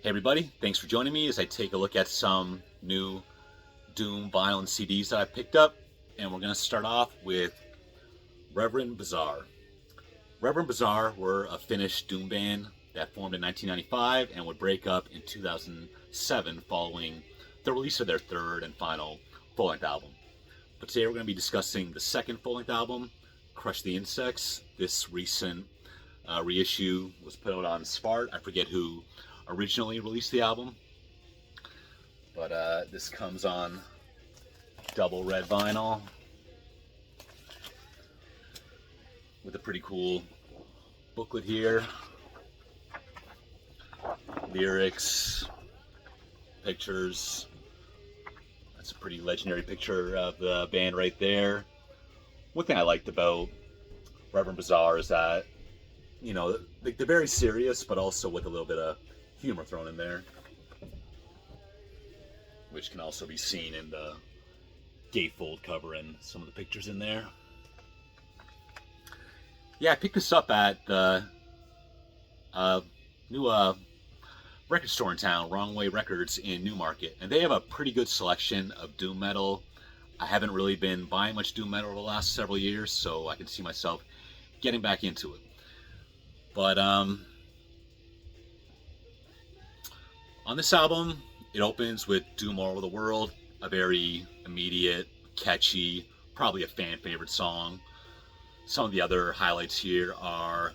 Hey everybody, thanks for joining me as I take a look at some new Doom vinyl and CDs that I picked up. And we're going to start off with Reverend Bizarre. Reverend Bizarre were a Finnish Doom band that formed in 1995 and would break up in 2007 following the release of their third and final full-length album. But today we're going to be discussing the second full-length album, Crush the Insects. This recent reissue was put out on Svart. I forget who originally released the album, but this comes on double red vinyl with a pretty cool booklet here, lyrics, pictures. That's a pretty legendary picture of the band right there. One thing I liked about Reverend Bizarre is that, you know, they're very serious, but also with a little bit of humor thrown in there, which can also be seen in the gatefold cover and some of the pictures in there. Yeah, I picked this up at the new record store in town, Wrong Way Records in Newmarket, and they have a pretty good selection of doom metal. I haven't really been buying much doom metal over the last several years, so I can see myself getting back into it. But on this album, it opens with Doom All Over the World, a very immediate, catchy, probably a fan favorite song. Some of the other highlights here are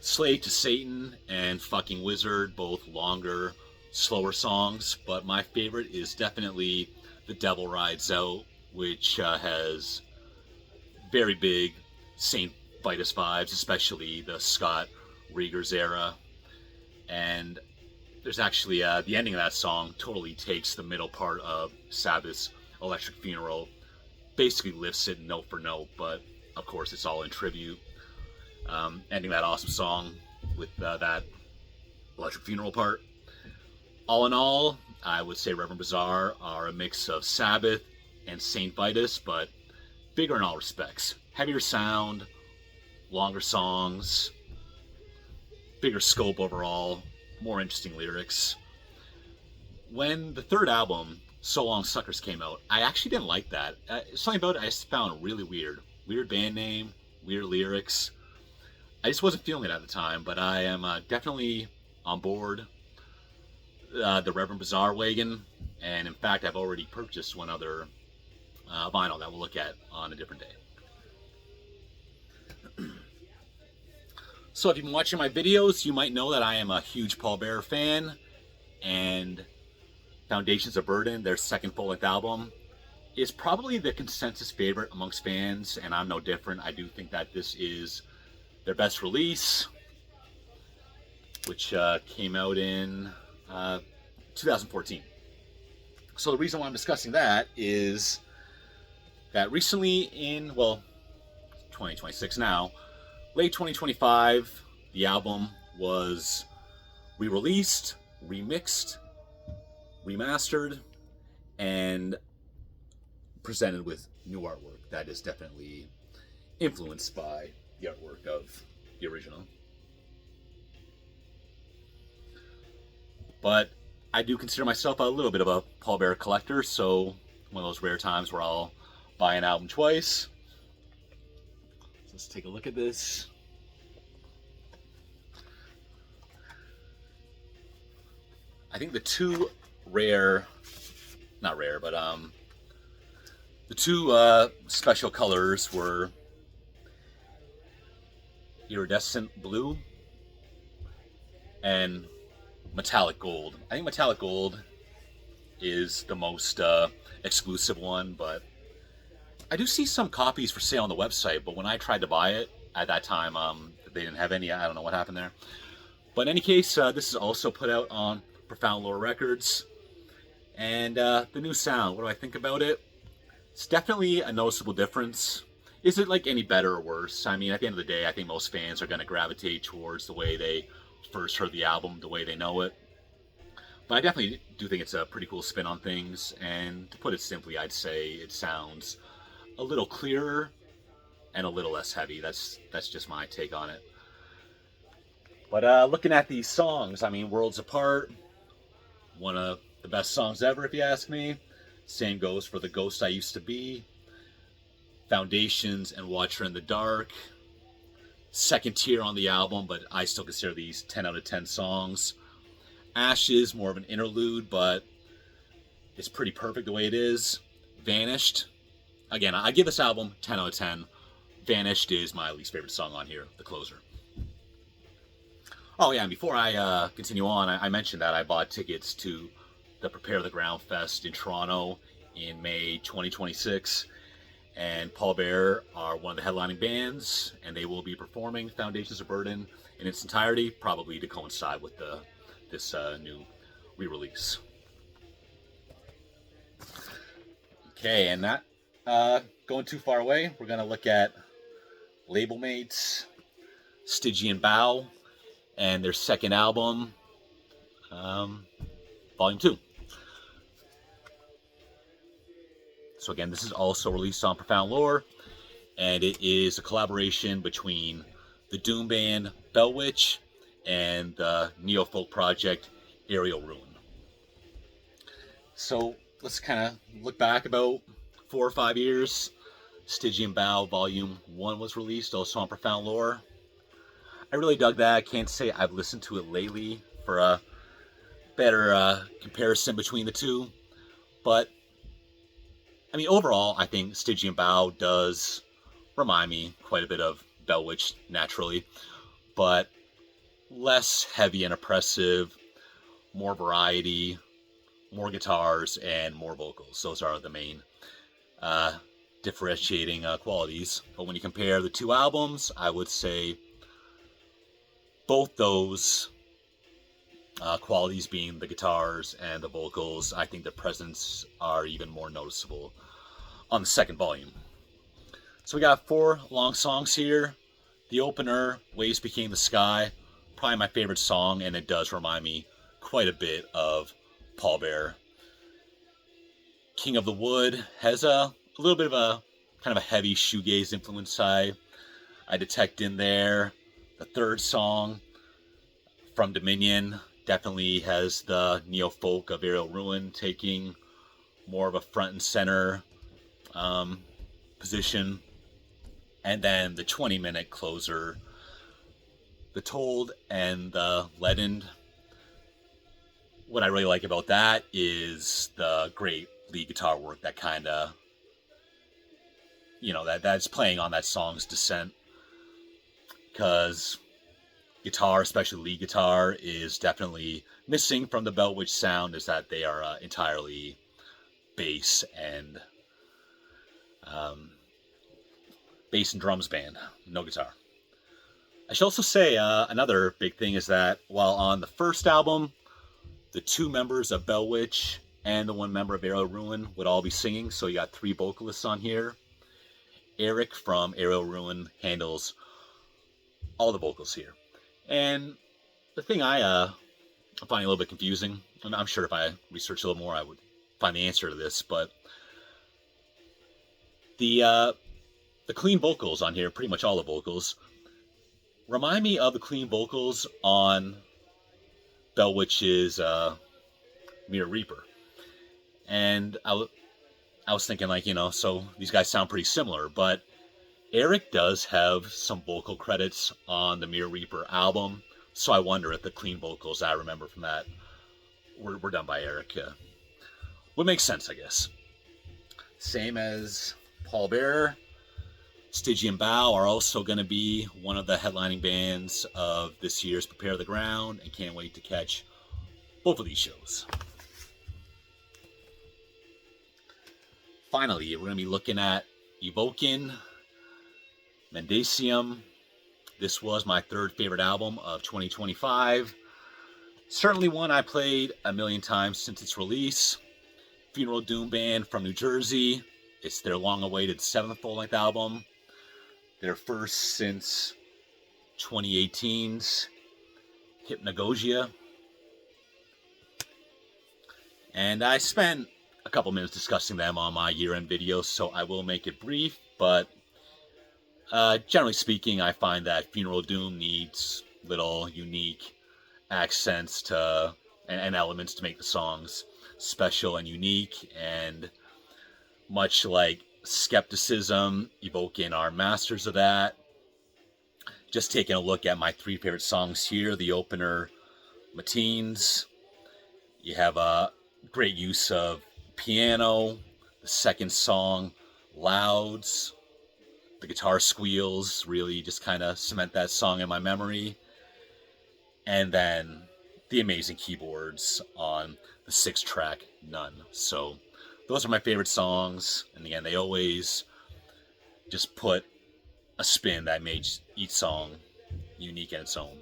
Slave to Satan and Fucking Wizard, both longer, slower songs, but my favorite is definitely The Devil Rides Out, which has very big Saint Vitus vibes, especially the Scott Regers era. And there's actually the ending of that song totally takes the middle part of Sabbath's Electric Funeral, basically lifts it note for note, but of course it's all in tribute. Ending that awesome song with that Electric Funeral part. All in all, I would say Reverend Bizarre are a mix of Sabbath and Saint Vitus, but bigger in all respects. Heavier sound, longer songs, bigger scope overall, more interesting lyrics. When the third album, So Long Suckers, came out, I actually didn't like that. Something about it I just found really weird. Weird band name, weird lyrics. I just wasn't feeling it at the time, but I am definitely on board the Reverend Bizarre wagon, and in fact I've already purchased one other vinyl that we'll look at on a different day. So if you've been watching my videos, you might know that I am a huge Paul Bearer fan, and Foundations of Burden, their second full-length album, is probably the consensus favorite amongst fans, and I'm no different. I do think that this is their best release, which came out in 2014. So the reason why I'm discussing that is that recently in, well, 2026 now, late 2025, the album was re-released, remixed, remastered, and presented with new artwork that is definitely influenced by the artwork of the original. But I do consider myself a little bit of a Paul Bearer collector, so one of those rare times where I'll buy an album twice. Let's take a look at this. I think the two rare, not rare, but the two special colors were iridescent blue and metallic gold. I think metallic gold is the most exclusive one, but I do see some copies for sale on the website, but when I tried to buy it at that time, they didn't have any. I don't know what happened there. But in any case, this is also put out on Profound Lore Records. And the new sound, what do I think about it? It's definitely a noticeable difference. Is it like any better or worse? I mean, at the end of the day, I think most fans are going to gravitate towards the way they first heard the album, the way they know it. But I definitely do think it's a pretty cool spin on things, and to put it simply, I'd say it sounds a little clearer and a little less heavy. That's just my take on it. But looking at these songs, I mean, Worlds Apart, one of the best songs ever, if you ask me. Same goes for The Ghost I Used to Be, Foundations, and Watch Her in the Dark. Second tier on the album, but I still consider these 10 out of 10 songs. Ashes, more of an interlude, but it's pretty perfect the way it is. Vanished. Again, I give this album 10 out of 10. Vanished is my least favorite song on here, the closer. Oh yeah, and before I continue on, I mentioned that I bought tickets to the Prepare the Ground Fest in Toronto in May 2026. And Pallbearer are one of the headlining bands, and they will be performing Foundations of Burden in its entirety, probably to coincide with this new re-release. Okay, and not going too far away, we're going to look at label mates, Stygian Bow, and their second album, Volume 2. So again, this is also released on Profound Lore, and it is a collaboration between the doom band Bellwitch and the neo-folk project Aerial Ruin. So let's kind of look back about 4 or 5 years. Stygian Bow Volume 1 was released, also on Profound Lore. I really dug that. I can't say I've listened to it lately for a better comparison between the two, but I mean, overall, I think Stygian Bow does remind me quite a bit of Bellwitch, naturally, but less heavy and oppressive, more variety, more guitars, and more vocals. Those are the main differentiating qualities. But when you compare the two albums, I would say both those qualities, being the guitars and the vocals, I think the presence are even more noticeable on the second volume. So we got 4 long songs here. The opener, Waves Became the Sky, probably my favorite song, and it does remind me quite a bit of Pallbearer. King of the Wood has a little bit of a kind of a heavy shoegaze influence I detect in there. The third song, From Dominion, definitely has the neo-folk of Aerial Ruin taking more of a front and center position. And then the 20-minute closer, The Told and the Leadened. What I really like about that is the great lead guitar work that kind of, that's playing on that song's descent. Because guitar, especially lead guitar, is definitely missing from the Bellwitch sound, is that they are entirely bass and drums band, no guitar. I should also say another big thing is that while on the first album, the 2 members of Bellwitch and the 1 member of Aerial Ruin would all be singing, so you got 3 vocalists on here. Eric from Aerial Ruin handles all the vocals here. And the thing I find a little bit confusing, and I'm sure if I researched a little more I would find the answer to this, but the clean vocals on here, pretty much all the vocals, remind me of the clean vocals on Bellwitch's Mirror Reaper. And I was thinking, so these guys sound pretty similar, but Eric does have some vocal credits on the Mirror Reaper album, so I wonder if the clean vocals I remember from that were done by Eric. Would make sense, I guess. Same as Pallbearer, Stygian Bow are also going to be one of the headlining bands of this year's Prepare the Ground, and can't wait to catch both of these shows. Finally, we're going to be looking at Evoken, Mendacium. This was my 3rd favorite album of 2025. Certainly one I played a million times since its release. Funeral Doom Band from New Jersey. It's their long-awaited 7th full-length album. Their first since 2018's Hypnagogia. And I spent a couple minutes discussing them on my year-end video, so I will make it brief, but generally speaking, I find that Funeral Doom needs little unique accents to and elements to make the songs special and unique. And much like Skepticism, evoking our masters of that, just taking a look at my 3 favorite songs here. The opener, Matines. You have a great use of piano. The second song, Louds. The guitar squeals really just kind of cement that song in my memory. And then the amazing keyboards on the 6th track, None. So those are my favorite songs. And again, they always just put a spin that made each song unique in its own.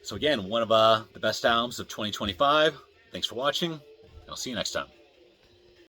So again, one of the best albums of 2025. Thanks for watching, and I'll see you next time.